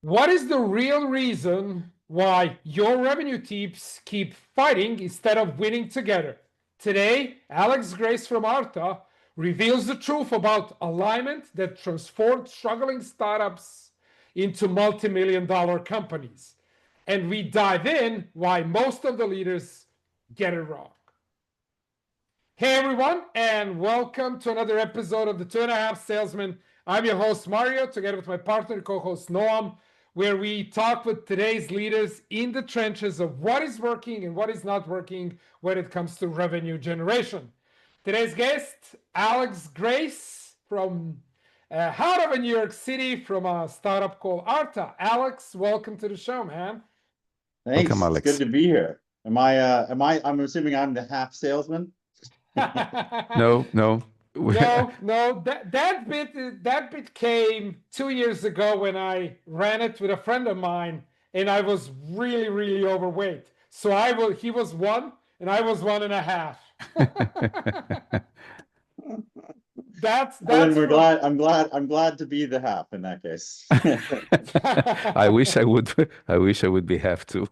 What is the real reason why your revenue teams keep fighting instead of winning together? Today, Alex Grace from Arta reveals the truth about alignment that transformed struggling startups into multi-million dollar companies. And we dive in why most of the leaders get it wrong. Hey everyone, and welcome to another episode of the 2.5 Salesmen. I'm your host Mario, together with my partner and co-host Noam, where we talk with today's leaders in the trenches of what is working and what is not working when it comes to revenue generation. Today's guest, Alex Grace from out of New York City from a startup called Arta. Alex, welcome to the show, man. Thanks. Welcome, Alex. It's good to be here. I'm assuming I'm the half salesman. No. No. That bit came 2 years ago when I ran it with a friend of mine, and I was really overweight. So he was 1, and I was 1.5. That's Well, then I'm glad to be the half in that case. I wish I would be half too.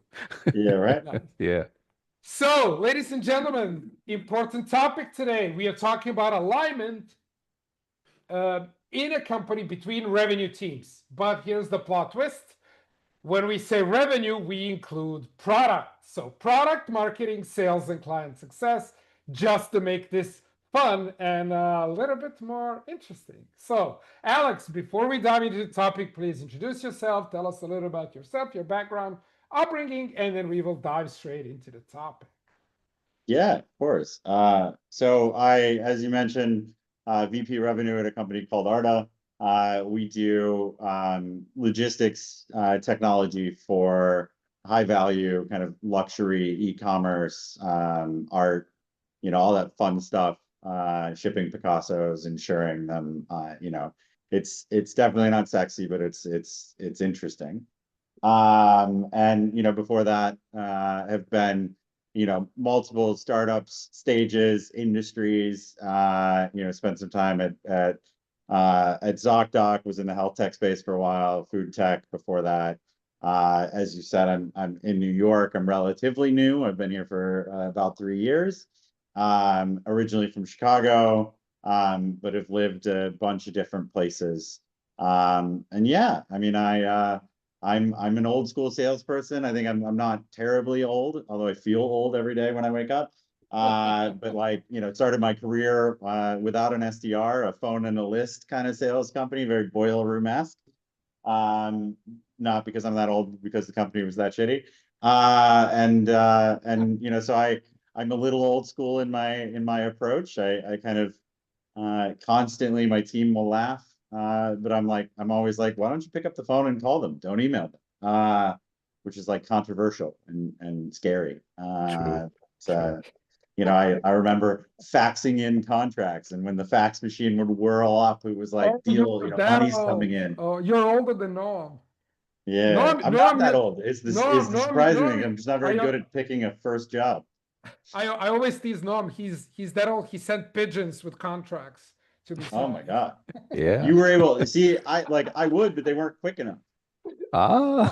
Yeah, right? Nice. Yeah. So, ladies and gentlemen, important topic today. We are talking about alignment in a company between revenue teams. But here's the plot twist. When we say revenue, we include product. So product, marketing, sales, and client success, just to make this fun and a little bit more interesting. So, Alex, before we dive into the topic, please introduce yourself. Tell us a little about yourself, your background, upbringing, and then we will dive straight into the topic. Yeah, of course. So as you mentioned, VP revenue at a company called Arta. We do logistics technology for high value kind of luxury e-commerce, art, all that fun stuff, shipping Picassos, insuring them, it's definitely not sexy, but it's interesting. And before that, have been multiple startups, stages, industries, spent some time at ZocDoc, was in the health tech space for a while, food tech before that. As you said, I'm in New York. I'm relatively new. I've been here for about 3 years. Originally from Chicago, but have lived a bunch of different places. And yeah, I mean, I'm an old school salesperson. I think I'm not terribly old, although I feel old every day when I wake up. But started my career without an SDR, a phone and a list kind of sales company, very boiler room-esque. Not because I'm that old, because the company was that shitty. So I'm a little old school in my approach. I kind of constantly, my team will laugh. But I'm always like, why don't you pick up the phone and call them? Don't email them, which is like controversial and scary. I remember faxing in contracts, and when the fax machine would whirl up, it was like, money's coming in. Oh, you're older than Noam. Yeah, I'm not that old. It's surprising me. I'm just not very good at picking a first job. I always tease Noam. He's that old. He sent pigeons with contracts to be signed. Oh my God. Yeah. You were able to see, I would, but they weren't quick enough. But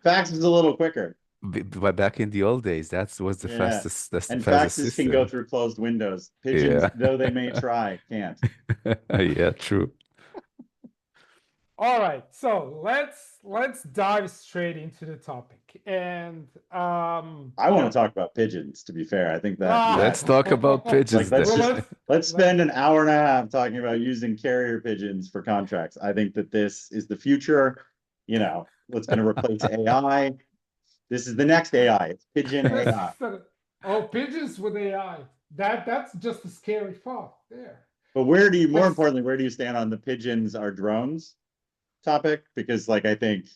Fax was a little quicker. But back in the old days, that was the fastest. That's and the fastest faxes system. can go through closed windows. Pigeons, though they may try, can't. Yeah, true. All right, so let's dive straight into the topic. And I want to talk about pigeons, to be fair. I think that let's talk about pigeons. Let's spend an hour and a half talking about using carrier pigeons for contracts. I think that this is the future. What's going to replace AI. This is the next AI. It's pigeon AI. Oh, pigeons with AI. That's just a scary thought there. But more importantly, where do you stand on the pigeons are drones topic? Because I think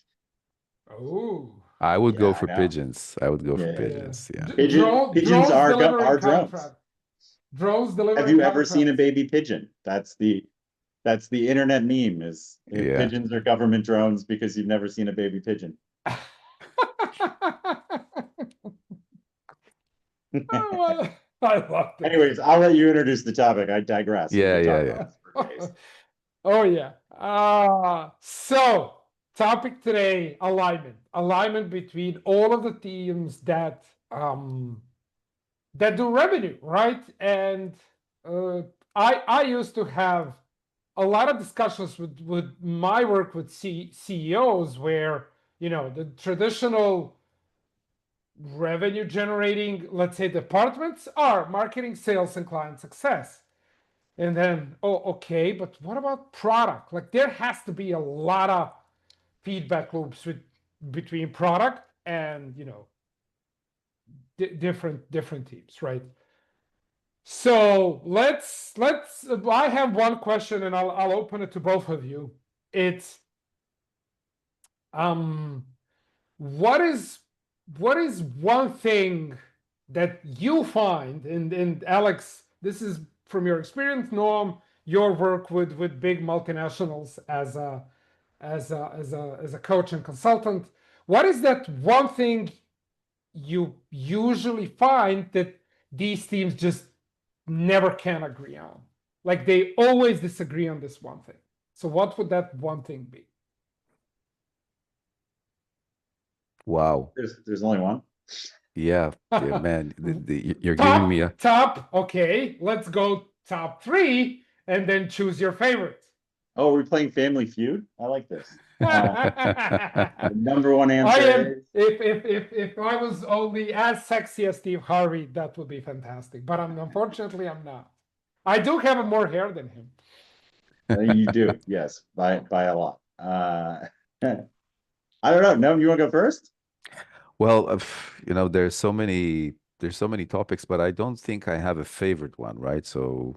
I would go for pigeans. I would go for pigeons. Yeah. Pigeons are drones. Drones delivering. Have you ever seen a baby pigeon? That's the internet meme is pigeons are government drones because you've never seen a baby pigeon. I love it. Anyways, I'll let you introduce the topic. I digress. Yeah. Oh yeah. So Topic today, alignment. Alignment between all of the teams that that do revenue, right? And I used to have a lot of discussions with my work with CEOs where, you know, the traditional revenue generating, let's say, departments are marketing, sales, and client success. And then, oh, okay, but what about product? Like there has to be a lot of feedback loops between product and, you know, different teams, right? So let's I have one question and I'll open it to both of you. It's um what is one thing that you find, and Alex, this is from your experience, Noam, your work with big multinationals as a coach and consultant. What is that one thing you usually find that these teams just never can agree on? Like they always disagree on this one thing. So what would that one thing be? Wow. There's only one. Yeah, yeah, man. You're giving me a top. Okay, let's go top three, and then choose your favorite. Oh, we're playing Family Feud. I like this. I Number one am. answer is If I was only as sexy as Steve Harvey, that would be fantastic. But unfortunately, I'm not. I do have more hair than him. you do, yes, by a lot. I don't know. No, you want to go first? well, you know, there's so many topics, but I don't think I have a favorite one, right? So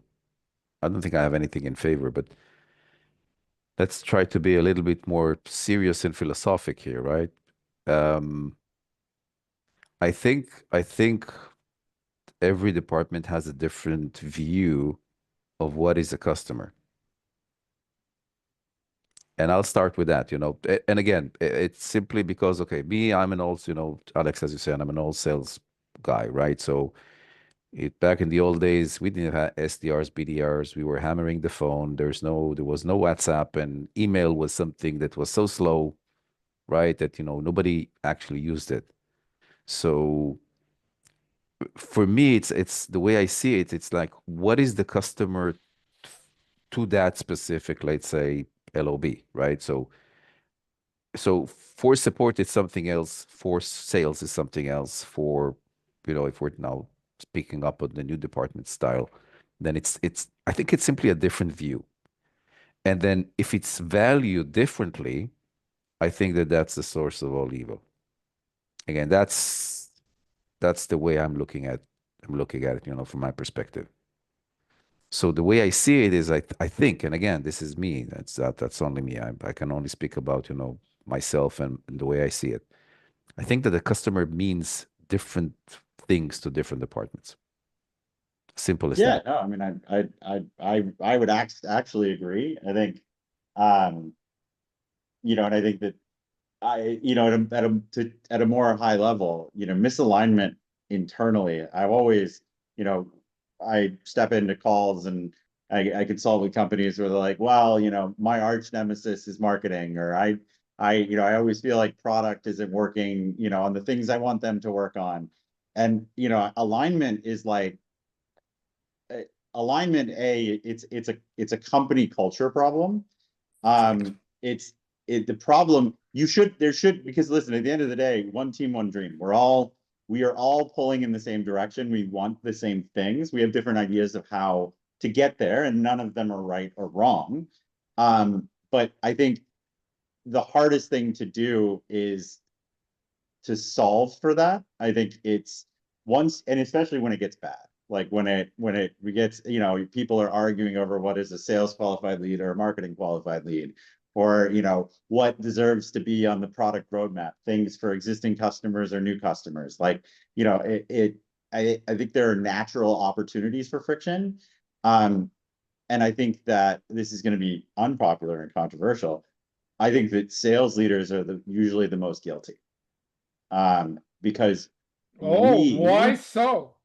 I don't think I have anything in favor, but let's try to be a little bit more serious and philosophic here, right? Um, I think every department has a different view of what is a customer. And I'll start with that, you know. And again, it's simply because, okay, me, I'm an old, you know, Alex, as you said, I'm an old sales guy, right? So back in the old days, we didn't have SDRs, BDRs. We were hammering the phone. There was no WhatsApp, and email was something that was so slow, right? That, you know, nobody actually used it. So for me, it's the way I see it. It's like, what is the customer to that specific, let's say, LOB, right? So for support, it's something else. For sales is something else. For, you know, if we're now speaking up on the new department style, then it's I think it's simply a different view. And then if it's valued differently, I think that that's the source of all evil. Again, that's the way I'm looking at it, you know, from my perspective. So the way I see it is, I think, and again, this is me. That's only me. I can only speak about, you know, myself and the way I see it. I think that the customer means different things to different departments. Simple as Yeah, that. no, I mean, I would actually agree. I think, um, and I think that at a more high level, misalignment internally. I've always, I step into calls and I consult with companies where they're like, well, my arch nemesis is marketing, or I always feel like product isn't working, on the things I want them to work on. And, alignment is like, alignment, it's a company culture problem. It's the problem. There should, because listen, at the end of the day, one team, one dream. We are all pulling in the same direction. We want the same things. We have different ideas of how to get there, and none of them are right or wrong. But I think the hardest thing to do is to solve for that. I think it's once, and especially when it gets bad, like when it gets, people are arguing over what is a sales qualified lead or a marketing qualified lead, or what deserves to be on the product roadmap, things for existing customers or new customers. Like, I think there are natural opportunities for friction. And I think that this is going to be unpopular and controversial. I think that sales leaders are usually the most guilty, because Oh, why we so?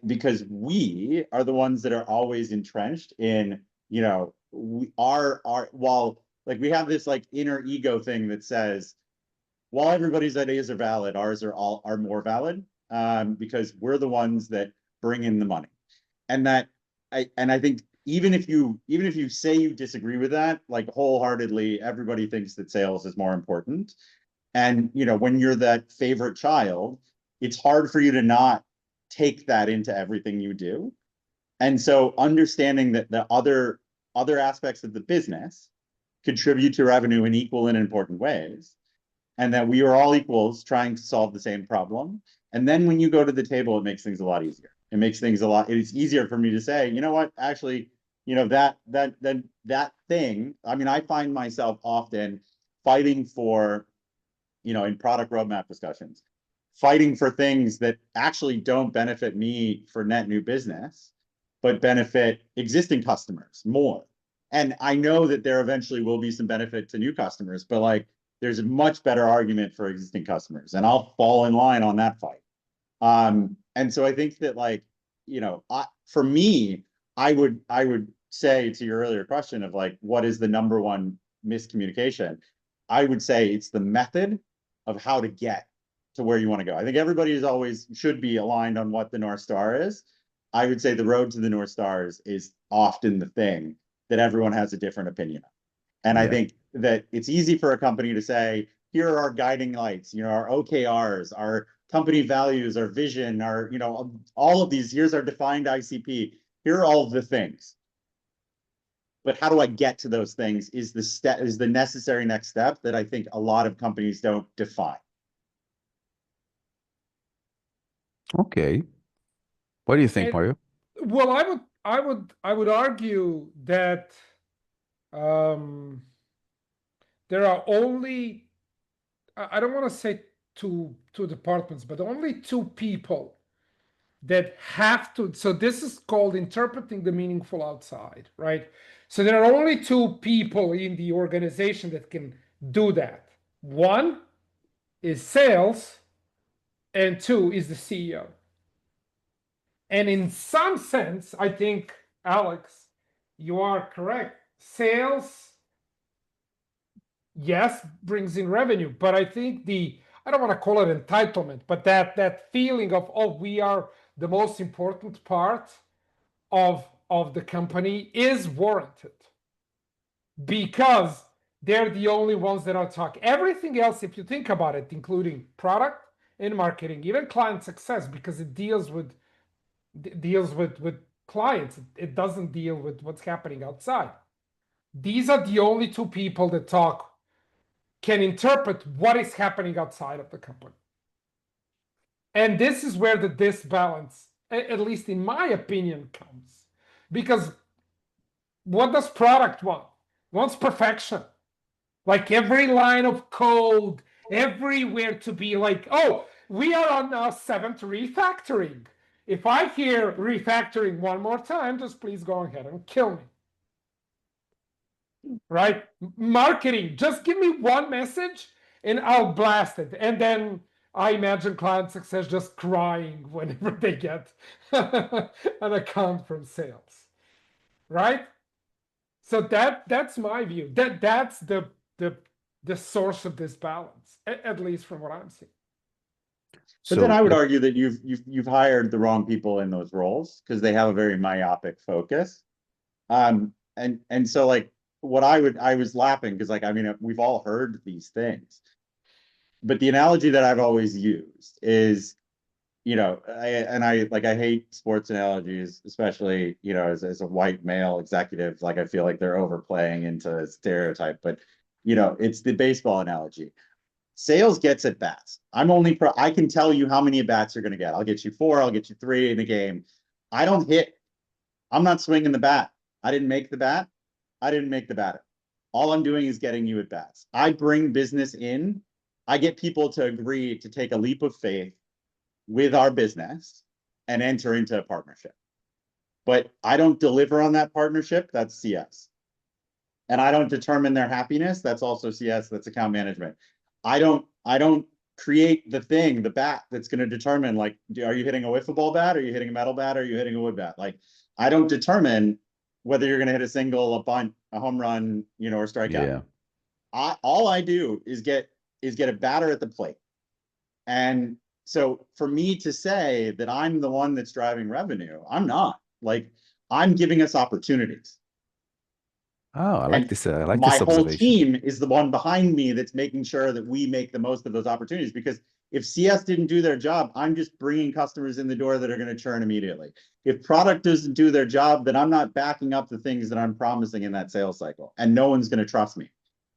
because we are the ones that are always entrenched in, we are while like we have this like inner ego thing that says, while everybody's ideas are valid, ours are more valid, because we're the ones that bring in the money. And that I think even if you say you disagree with that, like wholeheartedly, everybody thinks that sales is more important. And you know, when you're that favorite child, it's hard for you to not take that into everything you do. And so understanding that the other aspects of the business contribute to revenue in equal and important ways, and that we are all equals trying to solve the same problem. And then when you go to the table, it makes things a lot easier. It makes things a lot, it's easier for me to say, you know what, actually, you know, that thing, I mean, I find myself often fighting for, you know, in product roadmap discussions, fighting for things that actually don't benefit me for net new business, but benefit existing customers more. And I know that there eventually will be some benefit to new customers, but like there's a much better argument for existing customers, and I'll fall in line on that fight. And so I think that, like, you know, for me, I would say to your earlier question of like, what is the number one miscommunication? I would say it's the method of how to get to where you want to go. I think everybody is always should be aligned on what the North Star is. I would say the road to the North Star is often the thing that everyone has a different opinion on. And I think that it's easy for a company to say, here are our guiding lights, you know, our OKRs, our company values, our vision, our, you know, all of these, here's our defined ICP, here are all of the things. But how do I get to those things is the necessary next step that I think a lot of companies don't define. Okay. What do you think, And, Mario? well, I would argue that there are only, I don't want to say two departments, but only two people that have to. So this is called interpreting the meaningful outside, right? So there are only two people in the organization that can do that. One is sales, and two is the CEO. And in some sense, I think, Alex, you are correct. Sales, yes, brings in revenue, but I think I don't want to call it entitlement, but that feeling of, oh, we are the most important part of the company is warranted, because they're the only ones that are talking. Everything else, if you think about it, including product and marketing, even client success, because it deals with clients, it doesn't deal with what's happening outside. These are the only two people that can interpret what is happening outside of the company. And this is where the disbalance, at least in my opinion, comes. Because what does product want? It wants perfection. Like every line of code, everywhere to be like, oh, we are on our 7th refactoring. If I hear refactoring one more time, just please go ahead and kill me. Right? Marketing, just give me one message and I'll blast it. And then I imagine client success just crying whenever they get an account from sales. Right? So that's my view. That's the source of this balance, at least from what I'm seeing. But then I would argue that you've hired the wrong people in those roles because they have a very myopic focus. And so like what I was laughing because, like, I mean, we've all heard these things, but the analogy that I've always used is, you know, I hate sports analogies, especially, you know, as a white male executive, like I feel like they're overplaying into a stereotype, but you know, it's the baseball analogy. Sales gets at bats. I can tell you how many at bats you're going to get. I'll get you 4, I'll get you 3 in a game. I don't hit. I'm not swinging the bat. I didn't make the bat. I didn't make the batter. All I'm doing is getting you at bats. I bring business in. I get people to agree to take a leap of faith with our business and enter into a partnership. But I don't deliver on that partnership. That's CS. And I don't determine their happiness. That's also CS. That's account management. I don't create the bat that's going to determine, like, are you hitting a wiffle ball bat? Are you hitting a metal bat? Are you hitting a wood bat? Like, I don't determine whether you're going to hit a single, a bunt, a home run, you know, or strike out. Yeah. All I do is get a batter at the plate. And so for me to say that I'm the one that's driving revenue, I'm not. Like, I'm giving us opportunities. Oh, I like And this. I like my this whole observation. team is the one behind me that's making sure that we make the most of those opportunities. Because if CS didn't do their job, I'm just bringing customers in the door that are going to churn immediately. If product doesn't do their job, then I'm not backing up the things that I'm promising in that sales cycle, and no one's going to trust me.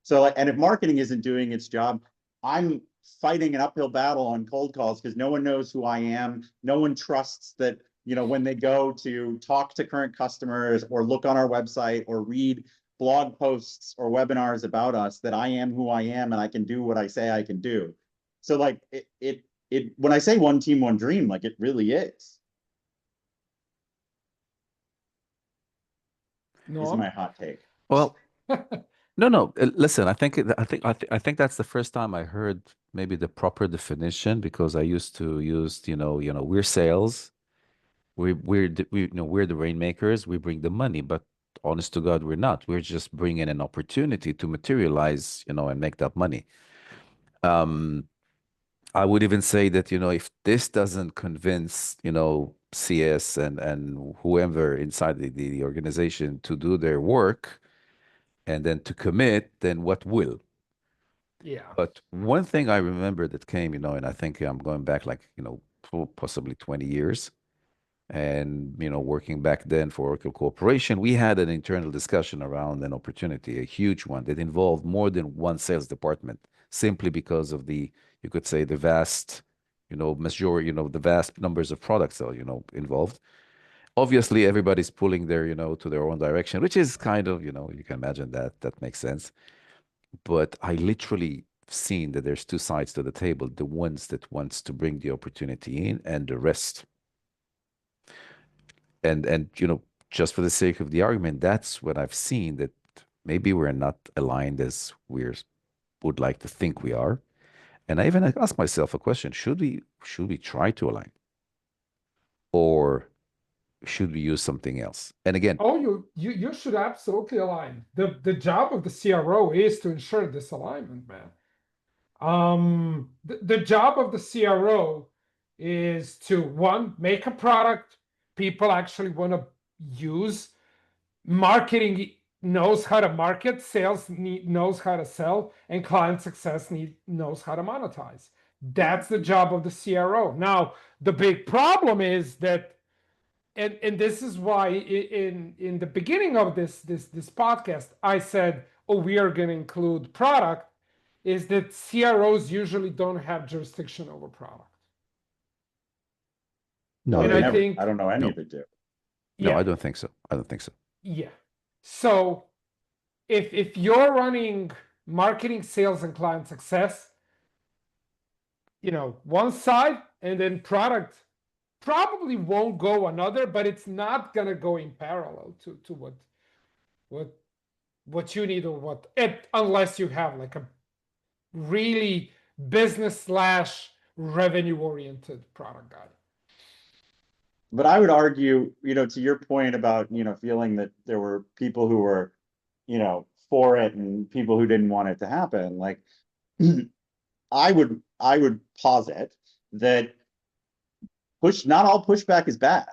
So, and if marketing isn't doing its job, I'm fighting an uphill battle on cold calls because no one knows who I am. No one trusts that, you know, when they go to talk to current customers or look on our website or read blog posts or webinars about us, that I am who I am and I can do what I say I can do. So like it when I say one team, one dream, like it really is. Is my No. hot take. Well, no. Listen, I think I think that's the first time I heard maybe the proper definition, because I used to use, we're sales, we're the rainmakers, we bring the money, but honest to God, we're not. We're just bringing an opportunity to materialize, and make that money. I would even say that, if this doesn't convince, CS and whoever inside the organization to do their work and then to commit, then what will? Yeah. But one thing I remember that came, and I think I'm going back like, possibly 20 years. And, working back then for Oracle Corporation, we had an internal discussion around an opportunity, a huge one that involved more than one sales department, simply because of you could say the vast, majority, the vast numbers of products that, involved. Obviously, everybody's pulling their, to their own direction, which is kind of, you can imagine that makes sense. But I literally seen that there's two sides to the table, the ones that wants to bring the opportunity in and the rest. And just for the sake of the argument, that's what I've seen, that maybe we're not aligned as we would like to think we are. And I even asked myself a question: should we try to align, or should we use something else? And again, Oh, you should absolutely align. The job of the CRO is to ensure this alignment, man. The job of the CRO is to, one, make a product people actually want to use. Marketing knows how to market, sales knows how to sell, and client success knows how to monetize. That's the job of the CRO. Now, the big problem is that, and this is why in the beginning of this podcast, I said, oh, we are going to include product, is that CROs usually don't have jurisdiction over product. no, No, And they I never. think, I don't know any no, that do. no, yeah, I don't think so. I don't think so. yeah. So if you're running marketing, sales, and client success, one side, and then product probably won't go another, but it's not gonna go in parallel to what you need, or unless you have like a really business slash revenue oriented product guy. But I would argue, to your point about, feeling that there were people who were, for it and people who didn't want it to happen. Like, I would posit that not all pushback is bad.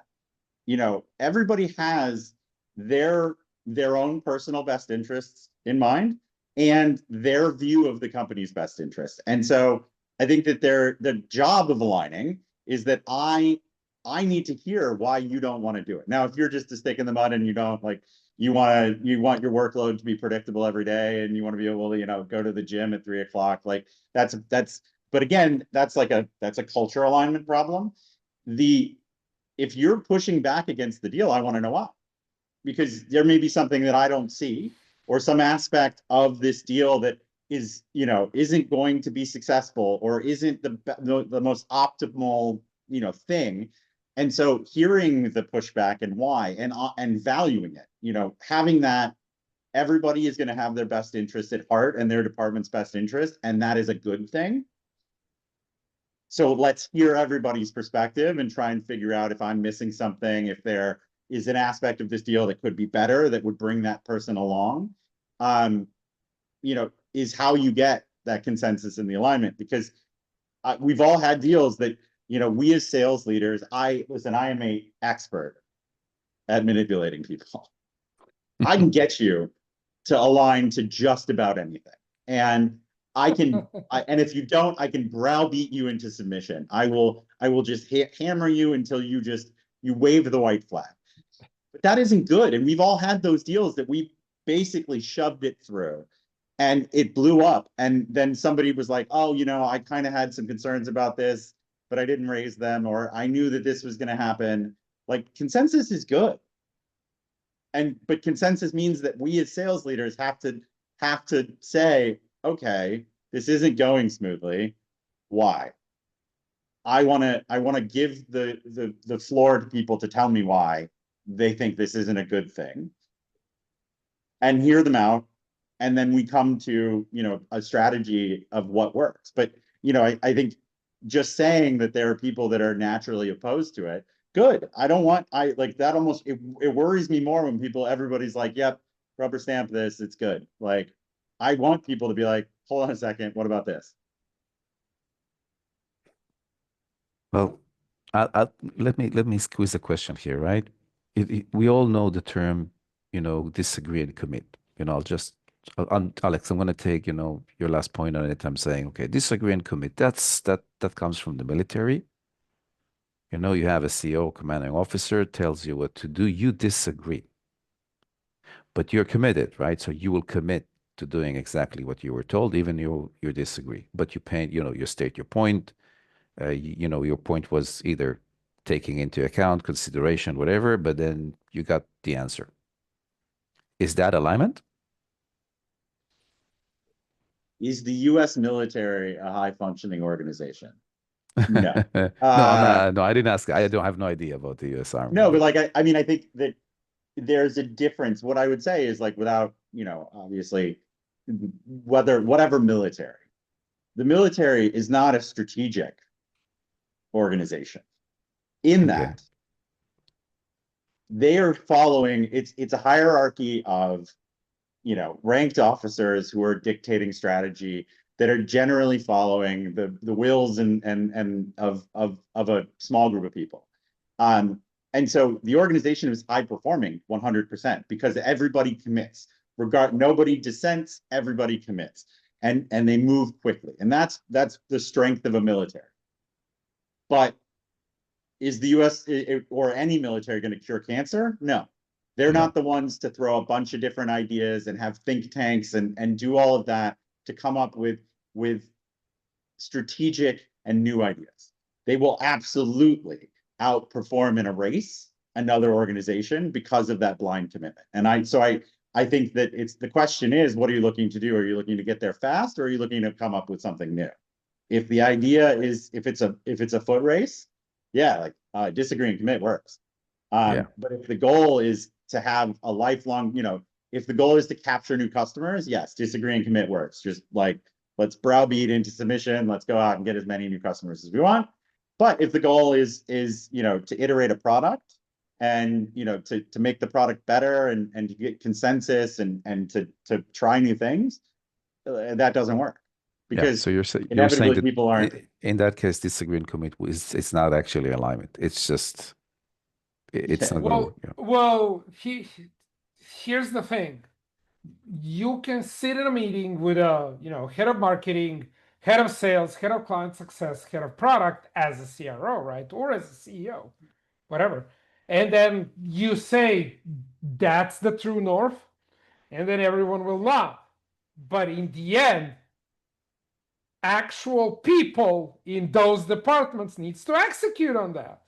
Everybody has their own personal best interests in mind and their view of the company's best interests. And so I think that the job of aligning is that I need to hear why you don't want to do it. Now, if you're just a stick in the mud and you don't like, you want your workload to be predictable every day and you want to be able to, go to the gym at 3:00, like that's, but again, that's a culture alignment problem. If you're pushing back against the deal, I want to know why. Because there may be something that I don't see, or some aspect of this deal that isn't going to be successful, or isn't the most optimal, thing. And so hearing the pushback and why, and valuing it, having that everybody is going to have their best interest at heart and their department's best interest, and that is a good thing. So let's hear everybody's perspective and try and figure out if I'm missing something, if is an aspect of this deal that could be better, that would bring that person along, is how you get that consensus in the alignment. Because we've all had deals that, we as sales leaders, I am a expert at manipulating people. I can get you to align to just about anything. And and if you don't, I can browbeat you into submission. I will just hammer you until you wave the white flag. But that isn't good. And we've all had those deals that we basically shoved it through and it blew up. And then somebody was like, oh, I kind of had some concerns about this, but I didn't raise them, or I knew that this was going to happen. Like, consensus is good. But consensus means that we as sales leaders have to say, okay, this isn't going smoothly. Why? I want to give the floor to people to tell me why they think this isn't a good thing, and hear them out. And then we come to, a strategy of what works. But, I think just saying that there are people that are naturally opposed to it, good. That almost, it worries me more when everybody's like, yep, rubber stamp this, it's good. Like, I want people to be like, hold on a second, what about this? Well, let me squeeze a question here, right? We all know the term, disagree and commit. Alex, I'm going to take, your last point on it. I'm saying, okay, disagree and commit. That comes from the military. You have a CO, commanding officer, tells you what to do. You disagree, but you're committed, right? So you will commit to doing exactly what you were told, even you disagree. But you state your point. Your point was either taking into account, consideration, whatever, but then you got the answer. Is that alignment? Is the U.S. military a high-functioning organization? No. No, no, I didn't ask. I have no idea about the U.S. Army. No, but I think that there's a difference. What I would say is, like, without, obviously, whatever military, the military is not a strategic organization. In that, they are following, it's a hierarchy of, ranked officers who are dictating strategy, that are generally following the wills and of a small group of people. And so the organization is high performing 100% because everybody commits. Nobody dissents, everybody commits, and they move quickly. And that's the strength of a military. But is the US or any military going to cure cancer? No. They're not the ones to throw a bunch of different ideas and have think tanks and do all of that to come up with strategic and new ideas. They will absolutely outperform in a race another organization because of that blind commitment. And I think that the question is, what are you looking to do? Are you looking to get there fast, or are you looking to come up with something new? If the idea is, if it's a foot race, yeah, like disagree and commit works. But if the goal is to have a lifelong, if the goal is to capture new customers, yes, disagree and commit works. Just like, let's browbeat into submission. Let's go out and get as many new customers as we want. But if the goal is to iterate a product and, to make the product better and to get consensus and to try new things, that doesn't work. Because so you're saying inevitably that people aren't. In that case, disagree and commit it's not actually alignment. It's just it's not going. Well, here's the thing. You can sit in a meeting with a head of marketing, head of sales, head of client success, head of product as a CRO, right? Or as a CEO, whatever. And then you say that's the true north, and then everyone will laugh. But in the end, actual people in those departments needs to execute on that.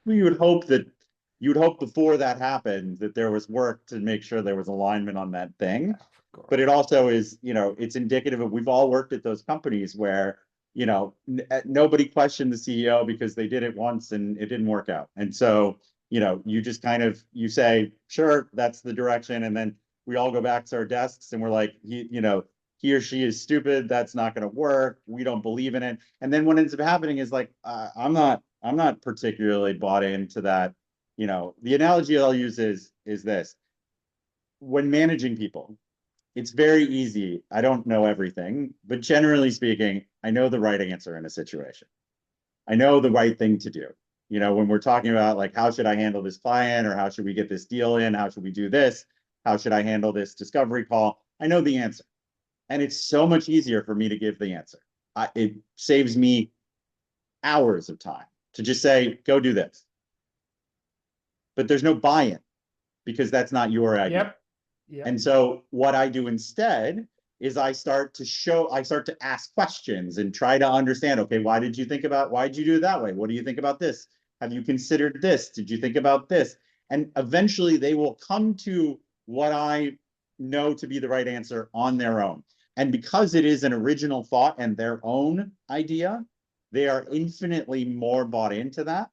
You would hope before that happened that there was work to make sure there was alignment on that thing. But it also is, it's indicative of, we've all worked at those companies where, nobody questioned the CEO because they did it once and it didn't work out. And so, you just you say, sure, that's the direction. And then we all go back to our desks and we're like, he or she is stupid. That's not going to work. We don't believe in it. And then what ends up happening is like, I'm not I'm not particularly bought into that. You know, the analogy I'll use is this. When managing people, it's very easy. I don't know everything, but generally speaking, I know the right answer in a situation. I know the right thing to do. You know, when we're talking about like, how should I handle this client, or how should we get this deal in? How should we do this? How should I handle this discovery call? I know the answer. And it's so much easier for me to give the answer. It saves me hours of time to just say, go do this. But there's no buy-in because that's not your idea. Yep. Yep. And so what I do instead is I start to ask questions and try to understand, okay, why did you do it that way? What do you think about this? Have you considered this? Did you think about this? And eventually they will come to what I know to be the right answer on their own. And because it is an original thought and their own idea, they are infinitely more bought into that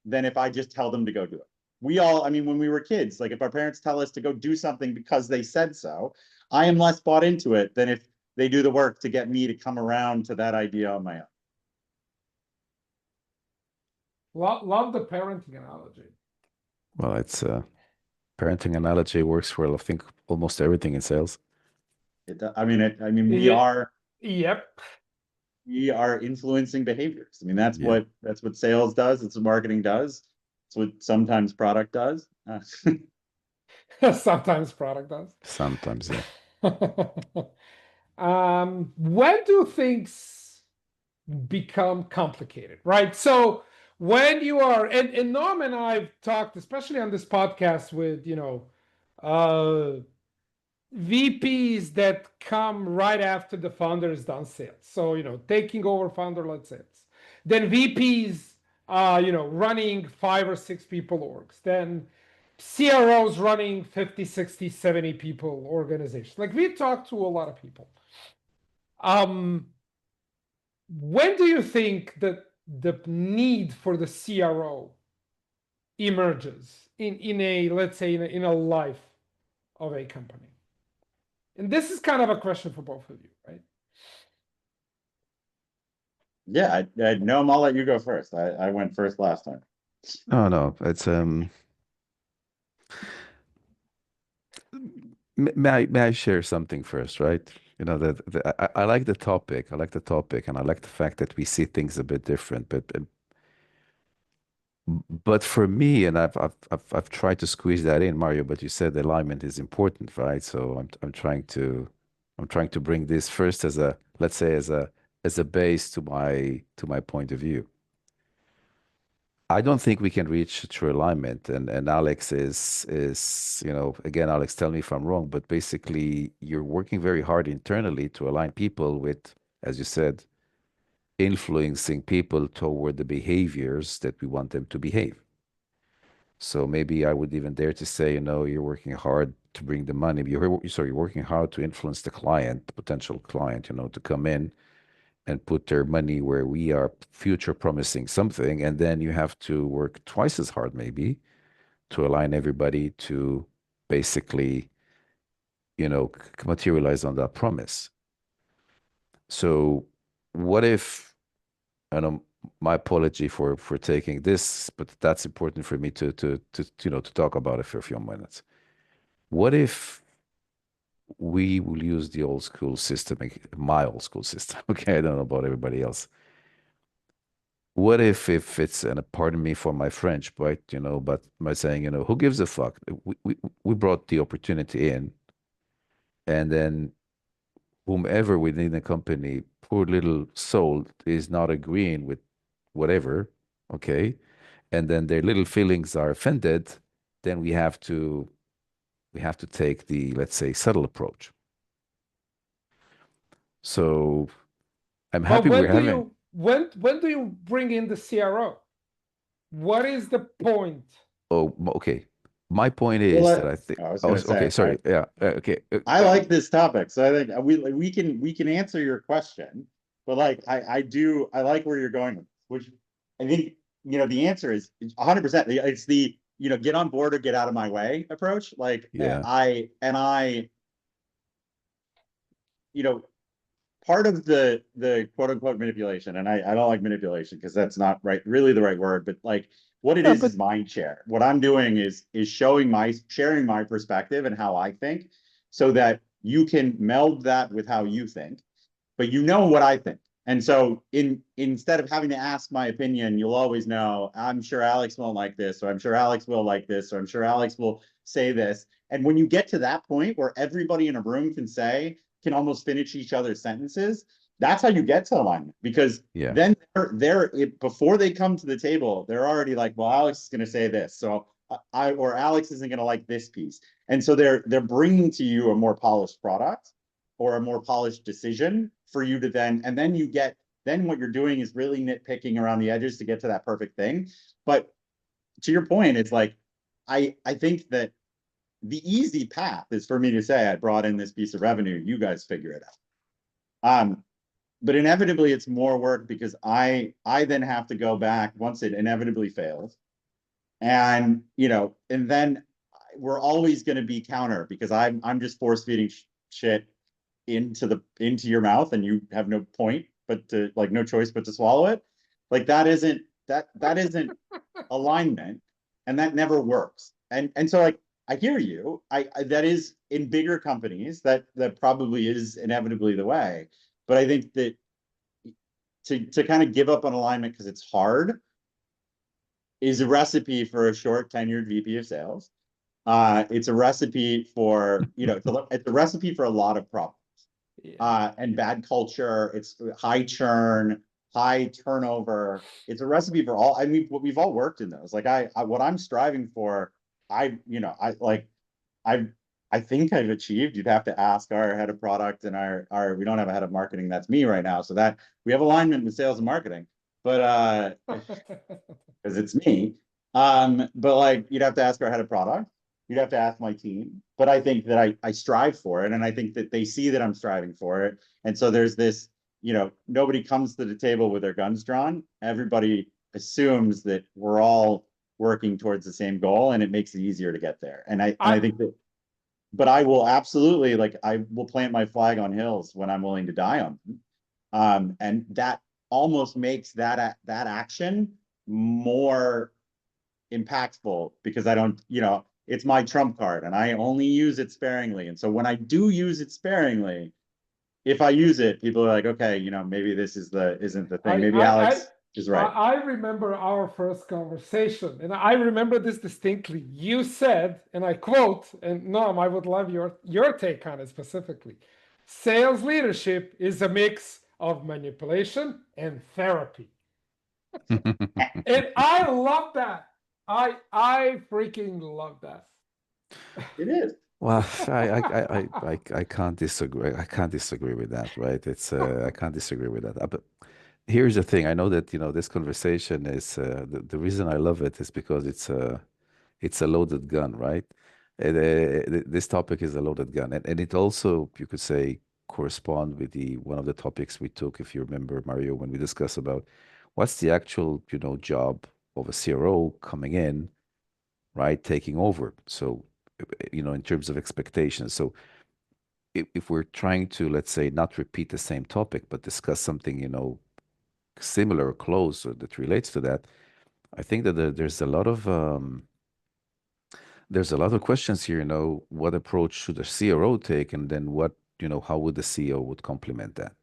than if I just tell them to go do it. I mean, when we were kids, like if our parents tell us to go do something because they said so, I am less bought into it than if they do the work to get me to come around to that idea on my own. Love the parenting analogy. Well, it's parenting analogy works for, I think, almost everything in sales. Yep. We are influencing behaviors. I mean, that's Yeah. what sales does. It's what marketing does. It's what sometimes product does. Sometimes product does. Sometimes, yeah. When do things become complicated, right? So when you are, and Norm and I've talked, especially on this podcast, with VPs that come right after the founder is done sales. So taking over founder-led sales. Then VPs, running 5 or 6 people orgs. Then CROs running 50, 60, 70 people organizations. Like we talked to a lot of people. When do you think that the need for the CRO emerges in a, let's say, in a life of a company? And this is kind of a question for both of you, right? Yeah, Noam, I'll let you go first. I went first last time. No, it's may I share something first, right? You know, I like the topic. I like the topic, and I like the fact that we see things a bit different. But for me, and I've tried to squeeze that in, Mario. But you said alignment is important, right? So I'm trying to bring this first as a, let's say, as a base to my point of view. I don't think we can reach true alignment. And Alex is, again, Alex, tell me if I'm wrong, but basically you're working very hard internally to align people with, as you said, influencing people toward the behaviors that we want them to behave. So maybe I would even dare to say, you're working hard to bring the money. You're working hard to influence the client, the potential client, to come in and put their money where we are future promising something. And then you have to work twice as hard, maybe, to align everybody to basically, materialize on that promise. So what if, and my apology for taking this, but that's important for me to talk about it for a few minutes. What if we will use the old school system, my old school system? Okay, I don't know about everybody else. What if it's, and pardon me for my French, but but by saying, who gives a fuck? We brought the opportunity in, and then whomever within the company, poor little soul, is not agreeing with whatever, okay, and then their little feelings are offended, then we have to take the, let's say, subtle approach. So I'm happy we're having. When do you bring in the CRO? What is the point? Oh, okay. My point is that I think. I was going to say, okay. Sorry. Yeah. Okay. I like this topic, so I think we can answer your question, but like I like where you're going with this, which I think the answer is 100%. It's the get on board or get out of my way approach. Like Yeah. part of the quote unquote manipulation, and I don't like manipulation because that's not really the right word, but like what it Yeah, is mind share. What I'm doing is sharing my perspective and how I think, so that you can meld that with how you think, but you know what I think. And so instead of having to ask my opinion, you'll always know, I'm sure Alex won't like this, or I'm sure Alex will like this, or I'm sure Alex will say this. And when you get to that point where everybody in a room can almost finish each other's sentences, that's how you get to alignment. Because yeah, then before they come to the table, they're already like, well, Alex is going to say this, so or Alex isn't going to like this piece, and so they're bringing to you a more polished product or a more polished decision for you to then you get, then what you're doing is really nitpicking around the edges to get to that perfect thing. But to your point, it's like I think that the easy path is for me to say, I brought in this piece of revenue, you guys figure it out. But inevitably it's more work because I then have to go back once it inevitably fails. And and then we're always going to be counter because I'm just force feeding shit into your mouth, and you have no point but to, like, no choice but to swallow it. Like that isn't alignment, and that never works. And so, like, I hear you. I that is in bigger companies that probably is inevitably the way. But I think that to kind of give up on alignment because it's hard is a recipe for a short tenured VP of sales. It's a recipe for, it's a recipe for a lot of problems. Yeah. And bad culture. It's high churn, high turnover. It's a recipe for all. I mean, we've all worked in those. Like what I'm striving for, I I think I've achieved. You'd have to ask our head of product and our we don't have a head of marketing. That's me right now. So that we have alignment with sales and marketing, but because it's me. But like you'd have to ask our head of product. You'd have to ask my team. But I think that I strive for it, and I think that they see that I'm striving for it. And so there's this, nobody comes to the table with their guns drawn. Everybody assumes that we're all working towards the same goal, and it makes it easier to get there. And I I think that, but I will absolutely, like, I will plant my flag on hills when I'm willing to die on them. And that almost makes that action more impactful because I don't, it's my trump card and I only use it sparingly. And so when I do use it sparingly, if I use it, people are like, okay, maybe this isn't the thing. I Maybe I I Alex is right. I remember our first conversation, and I remember this distinctly. You said, and I quote, and Noam, I would love your take on it specifically. Sales leadership is a mix of manipulation and therapy. And I love that. I freaking love that. It is. Well, I can't disagree. I can't disagree with that, right? It's I can't disagree with that. But here's the thing. I know that this conversation is the reason I love it is because it's a loaded gun, right? This topic is a loaded gun, and it also, you could say, correspond with the one of the topics we took, if you remember, Mario, when we discussed about what's the actual job of a CRO coming in, right, taking over. So in terms of expectations. So if we're trying to, let's say, not repeat the same topic, but discuss something, similar or close or that relates to that, I think that there's a lot of questions here, what approach should a CRO take, and then what, how would the CEO would complement that?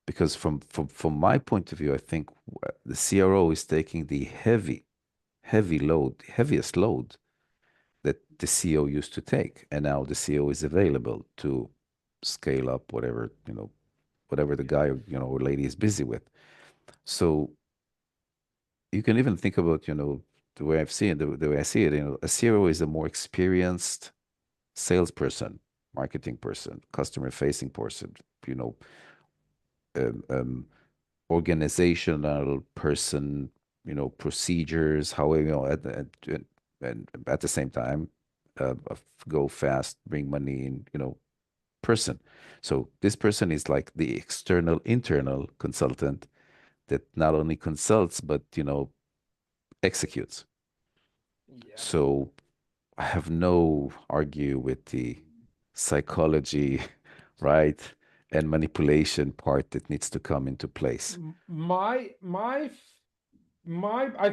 Because from my point of view, I think the CRO is taking the heavy load, heaviest load that the CEO used to take, and now the CEO is available to scale up whatever, whatever the guy or lady is busy with. So you can even think about, the way I've seen the way I see it, a CRO is a more experienced salesperson, marketing person, customer facing person, you know, um, um, organizational person, procedures, how and at the same time, go fast, bring money in, person. So this person is like the external, internal consultant that not only consults, but, executes. Yeah. So I have no argue with the psychology, right? and manipulation part that needs to come into place. I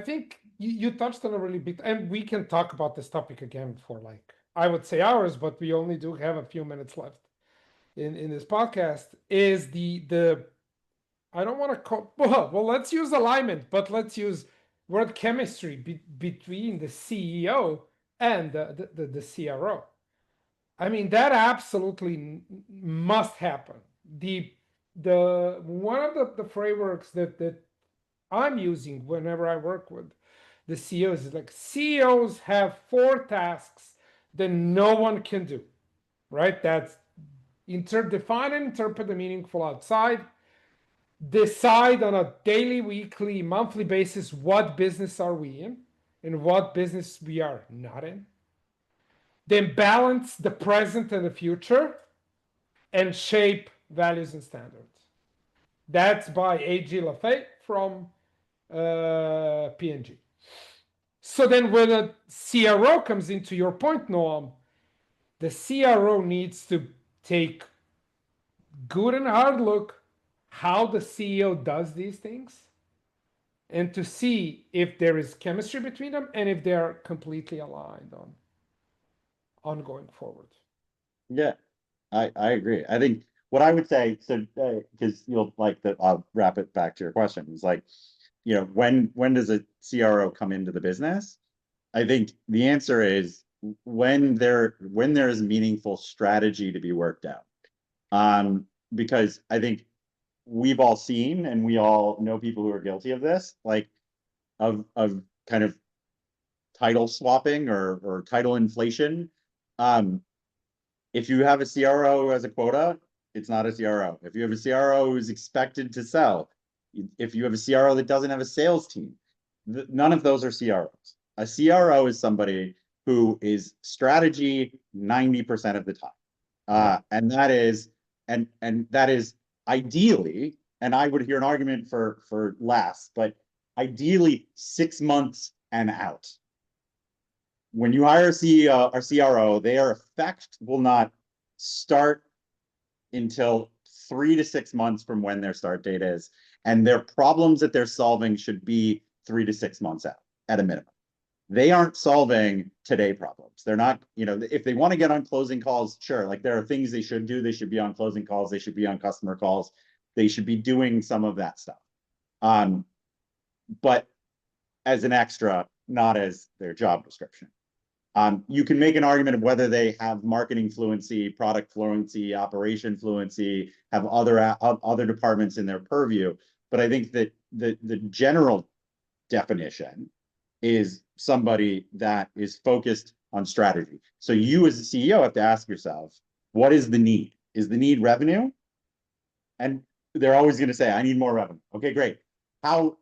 think you touched on a really big, and we can talk about this topic again for like, I would say hours, but we only do have a few minutes left in this podcast, is the I don't want to call, well, let's use alignment, but let's use word chemistry between the CEO and the CRO. I mean, that absolutely must happen. The one of the frameworks that I'm using whenever I work with the CEOs is like, CEOs have 4 tasks that no one can do, right? That's define and interpret the meaningful outside, decide on a daily, weekly, monthly basis what business are we in and what business we are not in. Then balance the present and the future and shape values and standards. That's by A.G. Lafay from P&G. So then when a CRO comes into your point, Noam, the CRO needs to take good and hard look how the CEO does these things and to see if there is chemistry between them and if they're completely aligned on going forward. Yeah, I agree. I think what I would say, so because you'll like that, I'll wrap it back to your question. It's like, you know, when does a CRO come into the business? I think the answer is when there is meaningful strategy to be worked out. Because I think we've all seen and we all know people who are guilty of this, like of kind of title swapping or title inflation. If you have a CRO who has a quota, it's not a CRO. If you have a CRO who's expected to sell, if you have a CRO that doesn't have a sales team, none of those are CROs. A CRO is somebody who is strategy 90% of the time. And that is ideally, and I would hear an argument for less, but ideally 6 months and out. When you hire a CEO or CRO, their effect will not start until 3 to 6 months from when their start date is, and their problems that they're solving should be 3 to 6 months out at a minimum. They aren't solving today problems. They're not, you know, if they want to get on closing calls, sure, like there are things they should do. They should be on closing calls. They should be on customer calls. They should be doing some of that stuff. But as an extra, not as their job description. You can make an argument of whether they have marketing fluency, product fluency, operation fluency, have other departments in their purview. But I think that the general definition is somebody that is focused on strategy. So you as a CEO have to ask yourself, what is the need? Is the need revenue? And they're always going to say, I need more revenue. Okay, great. How?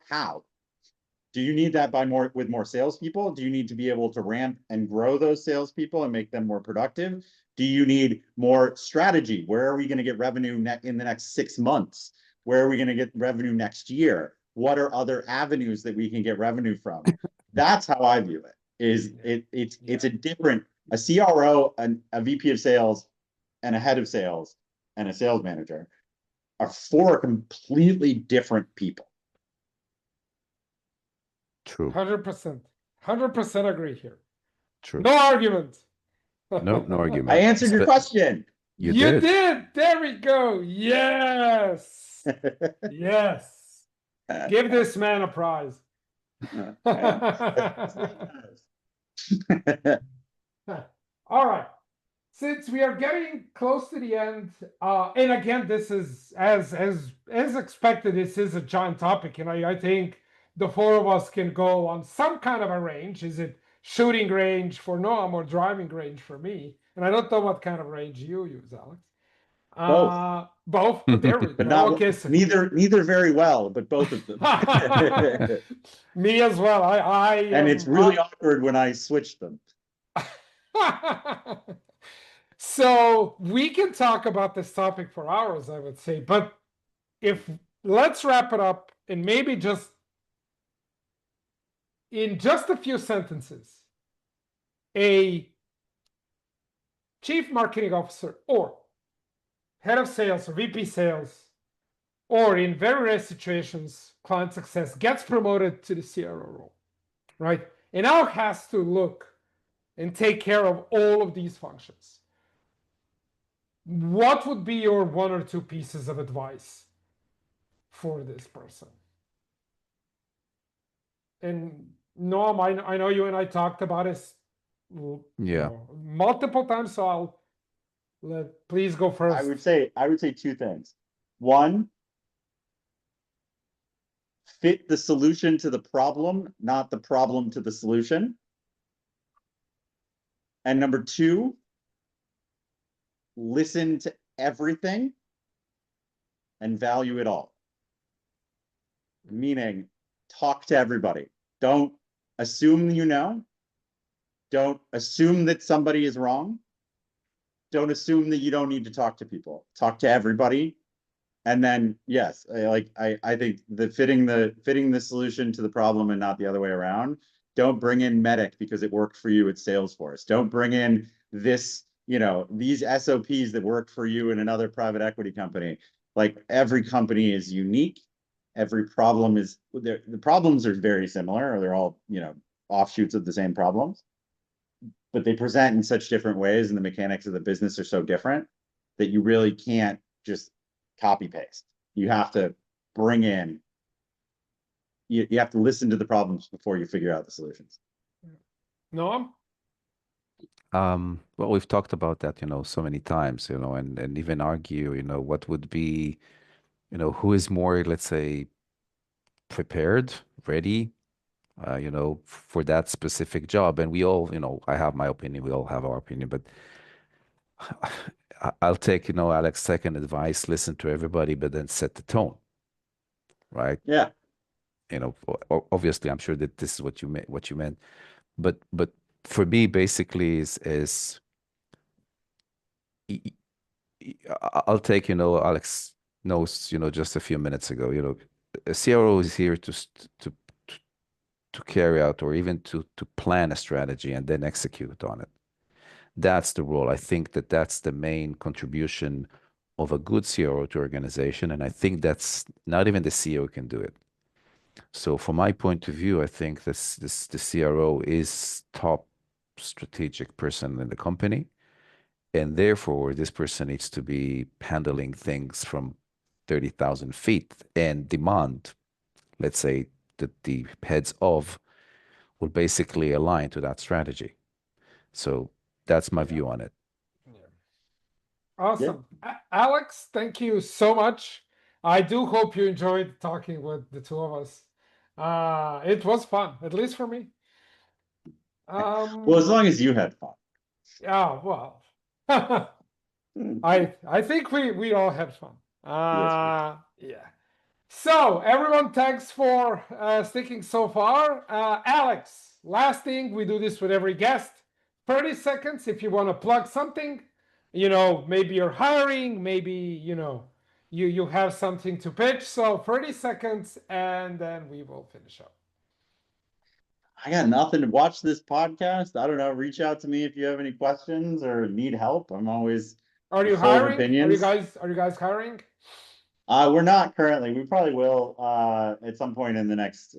Do you need that with more salespeople? Do you need to be able to ramp and grow those salespeople and make them more productive? Do you need more strategy? Where are we going to get revenue in the next 6 months? Where are we going to get revenue next year? What are other avenues that we can get revenue from? That's how I view it. It's a different, a CRO, a VP of sales, and a head of sales, and a sales manager are 4 completely different people. True. 100%. 100% agree here. True. No argument. No argument. I answered your question. You did. There we go. Yes. Yes. Give this man a prize. All right. Since we are getting close to the end, and again, this is as expected. This is a giant topic, and I think the 4 of us can go on some kind of a range. Is it shooting range for Noam or driving range for me? And I don't know what kind of range you use, Alex. Both. There we go. But not, okay, so. neither very well, but both of them. Me as well. And it's really awkward when I switch them. So we can talk about this topic for hours, I would say, but let's wrap it up and maybe just in just a few sentences. A chief marketing officer or head of sales or VP sales, or in very rare situations, client success gets promoted to the CRO role, right? And now has to look and take care of all of these functions. What would be your 1 or 2 pieces of advice for this person? And Noam, I know you and I talked about this multiple times, so please go first. I would say 2 things. One, fit the solution to the problem, not the problem to the solution. And number 2, listen to everything and value it all. Meaning, talk to everybody. Don't assume you know. Don't assume that somebody is wrong. Don't assume that you don't need to talk to people. Talk to everybody. And then, yes, I think the fitting the solution to the problem and not the other way around. Don't bring in Medic because it worked for you at Salesforce. Don't bring in this, these SOPs that worked for you in another private equity company. Like, every company is unique. Every problem is, the problems are very similar, or they're all, offshoots of the same problems. But they present in such different ways, and the mechanics of the business are so different that you really can't just copy paste. You have to bring in, you have to listen to the problems before you figure out the solutions. Noam? Well, we've talked about that, so many times, and even argue, what would be, who is more, let's say, prepared, ready, for that specific job. And we all, I have my opinion, we all have our opinion, but I'll take, Alex's second advice, listen to everybody, but then set the tone, right? Yeah. Obviously, I'm sure that this is what you meant, but for me, basically, is I'll take, Alex knows, just a few minutes ago, a CRO is here to carry out, or even to plan a strategy and then execute on it. That's the role. I think that's the main contribution of a good CRO to organization, and I think that's not even the CEO can do it. So from my point of view, I think the CRO is top strategic person in the company, and therefore this person needs to be handling things from 30,000 feet and demand, let's say, that the heads of will basically align to that strategy. So that's my view on it. Awesome. Alex, thank you so much. I do hope you enjoyed talking with the two of us. It was fun, at least for me. Well, as long as you had fun. Yeah, well, I think we all had fun. Yeah. So everyone, thanks for sticking so far. Alex, last thing, we do this with every guest. 30 seconds if you want to plug something. Maybe you're hiring, maybe you have something to pitch. So 30 seconds, and then we will finish up. I got nothing to watch this podcast. I don't know. Reach out to me if you have any questions or need help. I'm always Are you full of hiring? opinions. Are you guys hiring? We're not currently. We probably will at some point in the next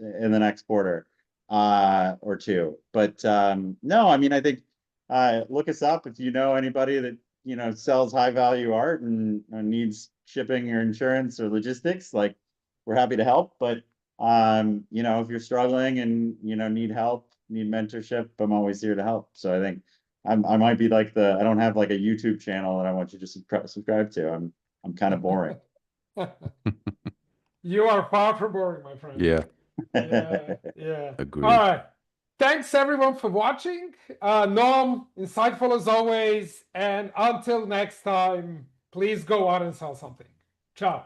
quarter or two. But no, I mean, I think look us up if you know anybody that sells high value art and needs shipping or insurance or logistics. Like, we're happy to help. But if you're struggling and need help, need mentorship, I'm always here to help. So I think I might be like I don't have like a YouTube channel that I want you to subscribe to. I'm kind of boring. You are far from boring, my friend. Yeah. Yeah. Agreed. All right. Thanks everyone for watching. Noam, insightful as always. And until next time, please go out and sell something. Ciao.